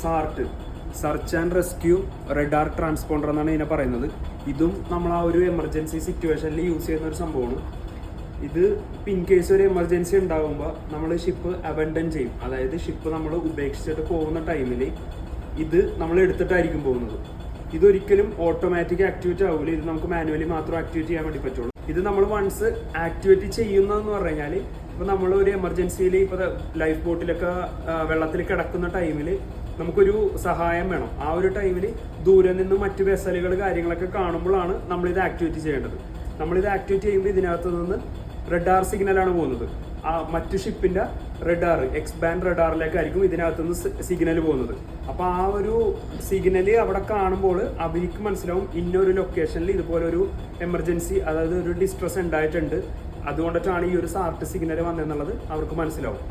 സാർട്ട്, search and rescue radar transponder എന്നാണ് ഇതിനെ പറയുന്നത്. ഇതും നമ്മൾ ആ ഒരു എമർജൻസി സിറ്റുവേഷനിൽ യൂസ് ചെയ്യുന്ന ഒരു സംഭവമാണ്. ഇത് ഇൻ കേസ് ഒരു എമർജൻസി ഉണ്ടാകുമ്പോൾ നമ്മൾ ഷിപ്പ് അബൻഡൻ ചെയ്യും. അതായത് ഷിപ്പ് നമ്മൾ ഉപേക്ഷിച്ചിട്ട് പോകുന്ന ടൈമിൽ ഇത് നമ്മൾ എടുത്തിട്ടായിരിക്കും പോകുന്നത്. ഇതൊരിക്കലും ഓട്ടോമാറ്റിക് ആക്ടിവേറ്റ് ആവില്ല. ഇത് നമുക്ക് മാനുവലി മാത്രം ആക്ടിവേറ്റ് ചെയ്യാൻ വേണ്ടി പറ്റുള്ളൂ. ഇത് നമ്മൾ വൺസ് ആക്ടിവേറ്റ് ചെയ്യുന്നതെന്ന് പറഞ്ഞു കഴിഞ്ഞാൽ, ഇപ്പോൾ നമ്മൾ ഒരു എമർജൻസിയിൽ ഇപ്പോൾ ലൈഫ് ബോട്ടിലൊക്കെ വെള്ളത്തിൽ കിടക്കുന്ന ടൈമിൽ നമുക്കൊരു സഹായം വേണം. ആ ഒരു ടൈമിൽ ദൂരെ നിന്ന് മറ്റ് വെസലുകൾ കാര്യങ്ങളൊക്കെ കാണുമ്പോഴാണ് നമ്മളിത് ആക്ടിവേറ്റ് ചെയ്യേണ്ടത്. നമ്മളിത് ആക്ടിവേറ്റ് ചെയ്യുമ്പോൾ ഇതിനകത്ത് നിന്ന് റഡാർ സിഗ്നലാണ് പോകുന്നത്. ആ മറ്റു ഷിപ്പിന്റെ റഡാർ, എക്സ്ബാൻഡ് റഡാറിലേക്കായിരിക്കും ഇതിനകത്ത് നിന്ന് സിഗ്നൽ പോകുന്നത്. അപ്പോൾ ആ ഒരു സിഗ്നൽ അവിടെ കാണുമ്പോൾ അവർക്ക് മനസ്സിലാവും ഇന്നൊരു ലൊക്കേഷനിൽ ഇതുപോലെ ഒരു എമർജൻസി, അതായത് ഒരു ഡിസ്ട്രസ് ഉണ്ടായിട്ടുണ്ട്, അതുകൊണ്ടിട്ടാണ് ഈ ഒരു സാർട്ട് സിഗ്നൽ വന്നതെന്നുള്ളത് അവർക്ക് മനസ്സിലാവും.